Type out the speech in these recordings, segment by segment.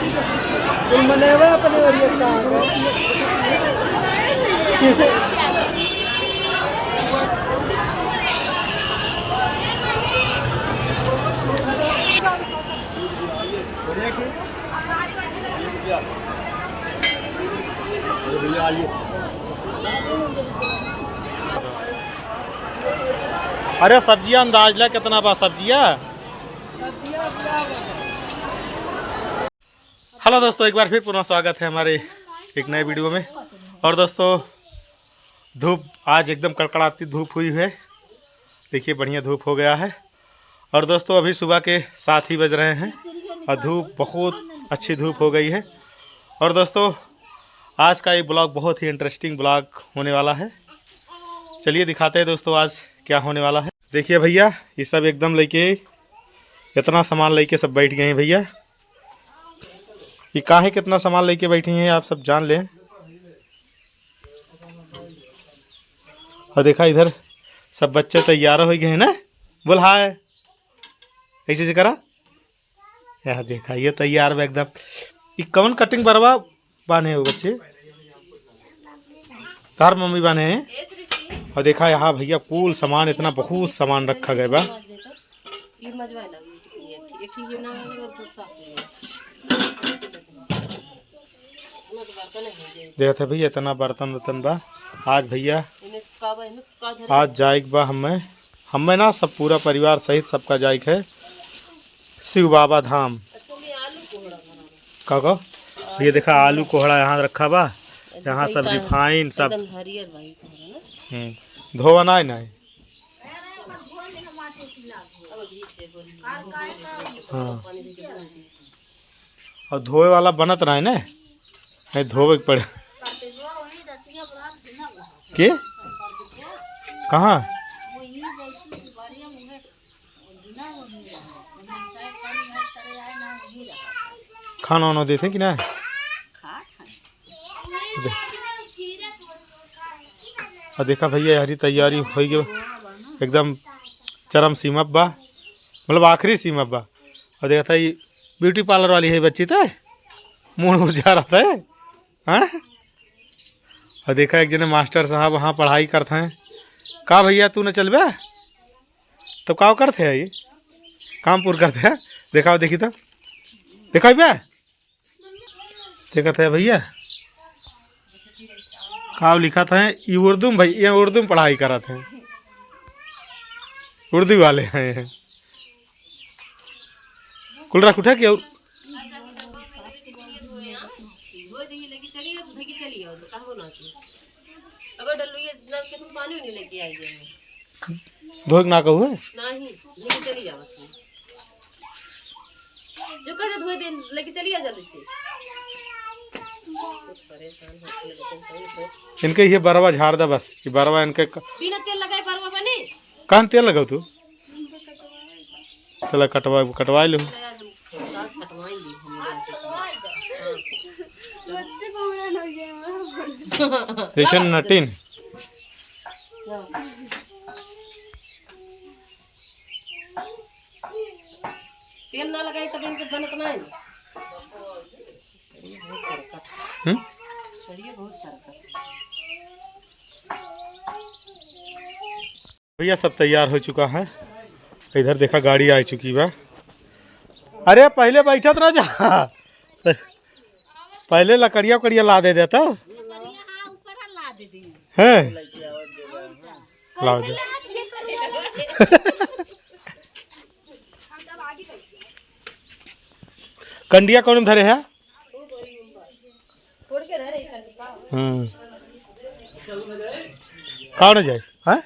मनेवा अपने और ये काम अरे सब्जियां अंदाज ला कितना बा सब्जियां। हेलो दोस्तों, एक बार फिर पुनः स्वागत है हमारे एक नए वीडियो में। और दोस्तों धूप आज एकदम कड़कड़ाती धूप हुई है। देखिए बढ़िया धूप हो गया है। और दोस्तों अभी सुबह के 7 ही बज रहे हैं और धूप बहुत अच्छी धूप हो गई है। और दोस्तों आज का ये ब्लॉग बहुत ही इंटरेस्टिंग ब्लॉग होने वाला है। चलिए दिखाते हैं दोस्तों आज क्या होने वाला है। देखिए भैया ये सब एकदम लेके इतना सामान लेके सब बैठ गए हैं। भैया ये काहे कितना सामान लेके बैठी हैं आप सब जान लें। और देखा इधर सब बच्चे तैयार हो गए हैं ना। बोल हाय ऐसे से करा। यहाँ देखा ये तैयार है एकदम। ये कौन कटिंग बरवा बाने हो बच्चे तार मम्मी बाने हैं। और देखा यहाँ भैया कुल सामान इतना बहुत सामान रखा गया बा। देखते भैया इतना बर्तन वर्तन बा। आज भैया आज जाइक बा हमें ना सब पूरा परिवार सहित सबका जाइक है शिव बाबा धाम। का ये देखा आलू कोहड़ा यहाँ रखा बा। यहाँ सब रिफाइन सब धोना है ना। हाँ और धोए वाला बनत रहा है ना। नहीं धोवे पड़े के कहाँ खाना वाना देते कि ना। और देखा भैया यारी तैयारी हो गई एकदम चरम सीमा बा, मतलब आखिरी सीमा बा। और देखा था ये ब्यूटी पार्लर वाली है बच्ची था मुँह जा रहा था। हाँ और देखा एक जने मास्टर साहब वहाँ पढ़ाई करते हैं। कहा भैया तू न चल बे तो का करते है ये काम पूरा करते हैं। देखा देखी तो देखा बे देखा था भैया का लिखा था ये उर्दू में। भैया उर्दू में पढ़ाई करा थे उर्दू वाले हैं। कुल रख उठा क्या धोक ना कहू है जो कहे धोए दे लेके चलिए जल्दी से। इनके ये बरवा झाड़ दा बस। ये बरवा इनके बिना तेल लगाए बरवा बने। कहाँ तेल लगाओ तू। चला कटवा लो। रेशन नटीन तेल ना लगाए तब इनके बनत ना है। भैया सब तैयार हो चुका है। इधर देखा गाड़ी आ चुकी बा। अरे पहले बैठत ना जा पहले लकड़िया उकड़िया ला दे देता है ला दे। कंडिया कौन धरे है। कौन जाए हाँ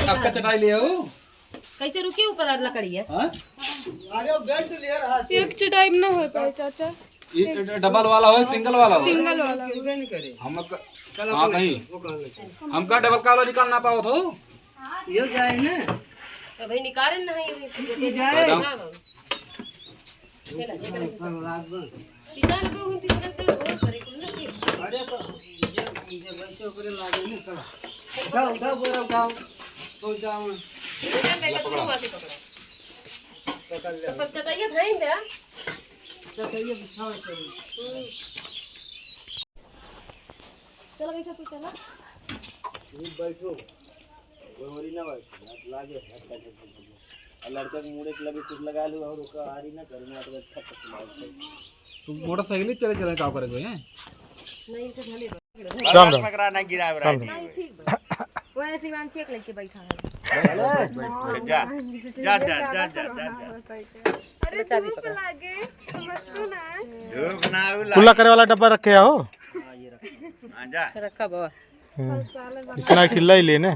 आपका चटाई ले आओ। कैसे रुके ऊपर लकड़ी है। अरे बेल्ट ले रहा है। एक चटाई में ना हो पाए चाचा। डबल वाला हो सिंगल वाला हो। सिंगल वाला हम कहीं हम का डबल का वाला निकाल ना पाओ तो ये जाए ना तो भाई निकाले ना ये जाए किसान को हम तीसरा तो बहुत सारे कुल ना अरे तो ये बच्चे को लागे नहीं चला उठाओ उठाओ बोरा उठाओ तो जाओ बेटा बेटा तू हाथ से पकड़ा पकड़ ले तो सब चटाइए धाई दे तो ये बिछाओ चलो चलो बैठो तू चला ये बैठो वो वाली ना बैठ लागे लड़का के मुड़े के लगे कुछ लगा लो और ओका आरी ना करना तो अच्छा पकड़ा तू मोटरसाइकिल चले चले का करेगे हैं नहीं तो ढले राम राम पकड़ा ना गिरा राम नहीं ठीक बा वो ऐसे मान चेक लेके बैठा है जा जा जा जा जा अरे धूप लागे समझो ना। धूप ना कुल्ला करे वाला डब्बा रखे हो हां ये रख हां जा रखा बाबा इसना किल्ला ही लेने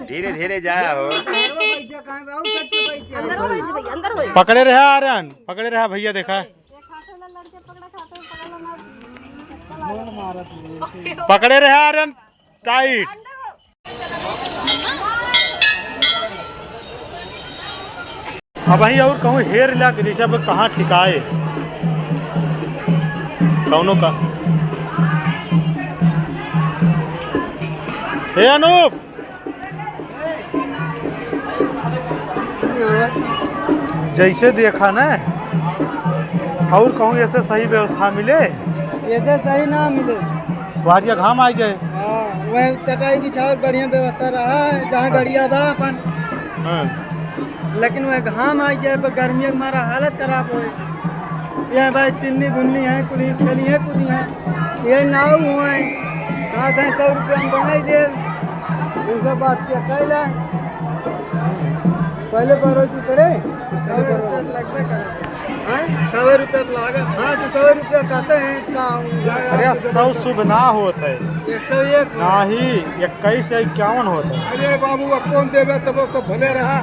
धीरे धीरे जाया हो बैठा कहां बाबू छत पे बैठ अंदर हो भैया अंदर हो पकड़े रहा आर्यन पकड़े रहा भैया देखा पकड़े रहा आर्यन टाइट। अब वही और कहूँ हेर ला के जैसे अब कहाँ ठिकाए कौनों का। हे अनूप जैसे देखा ना और कहूँ ऐसे सही व्यवस्था मिले ऐसे सही ना मिले वारिया घाम आ जाए। हां वह चटाई बिछाओ बढ़िया व्यवस्था रहा है जहां गड़िया बा अपन लेकिन वह घाम आ जाए पर गर्मी के मारा हालत खराब हो ये भाई चिन्नी गुन्नी है कुली खेली है कूदी है ये नाव हुए साथ है 100 रुपया में बनाई दे उनसे बात किया कैला पहले परोजी करे 100 रुपया लगता है 100 रुपया लागत। हाँ तो 100 रुपया कहते हैं अरे 100 शुभ ना होता है 101 ना ही 21 से 51 होता है। अरे बाबू अब कौन देवे तब सब भले रहा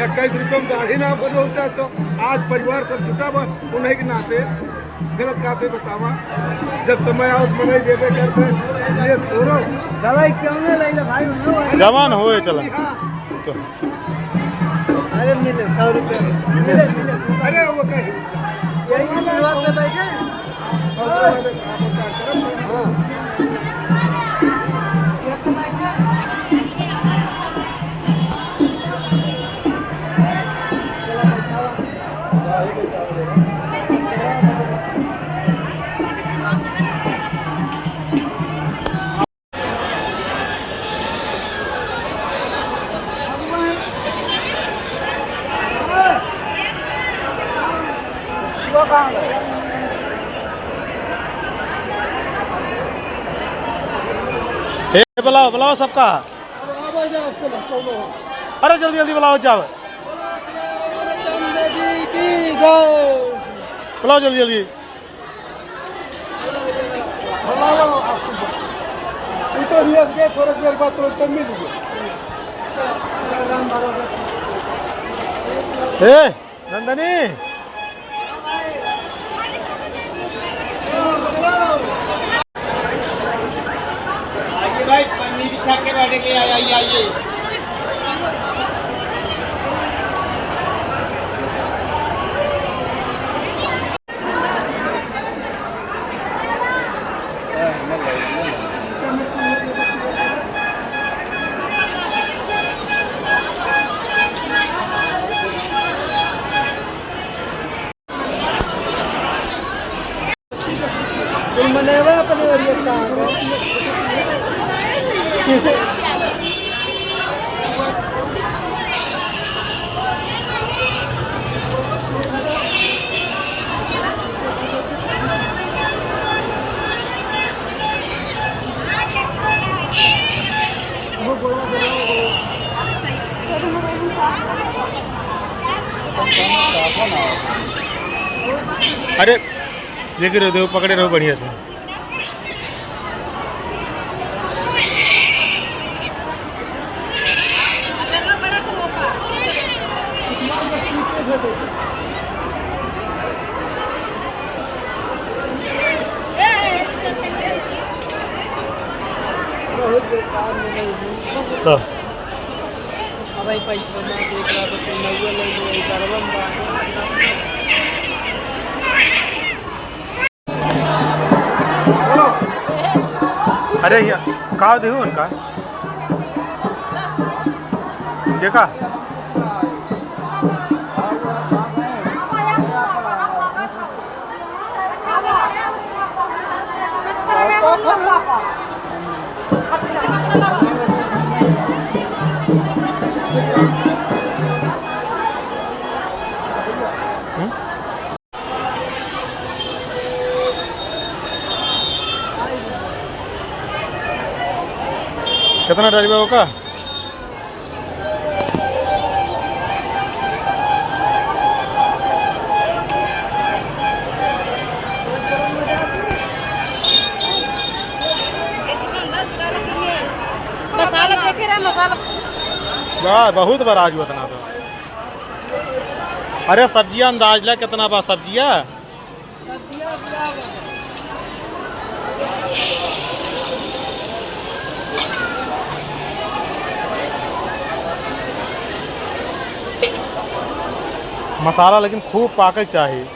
21 रुपये में दाढ़ी ना बदलता तो आज परिवार सब जुटा बस उन्हीं के नाते गलत काते बतावा जब समय आओ मनाई देवे करते ये छोड़ो दवाई क्यों नहीं ले भाई उन्होंने जवान होए चला तो अरे मिले 100 रुपया मिले मिले अरे वो कहीं यही शुरुआत में बैठे बुलाओ बुलाओ सबका। अरे जल्दी जल्दी बुलाओ जाओ बुलाओ जल्दी जल्दी हे नंदनी भाई पन्नी बिछा के बैठे के आइए तुम मनेवा अपने ओरिया काम अरे देख रहे हो पकड़े रहो बढ़िया से। तो भाई पैसा ना देख रहा तो नौवा ले लो करवम बा अरे यहाँ का देहू उनका देखा कितना डाली बाबू का मसाला देखे रहे मसाला वाह बहुत बड़ा आज उतना तो अरे सब्जियां अंदाज ला कितना बा सब्जियां मसाला लेकिन खूब पाकल चाहिए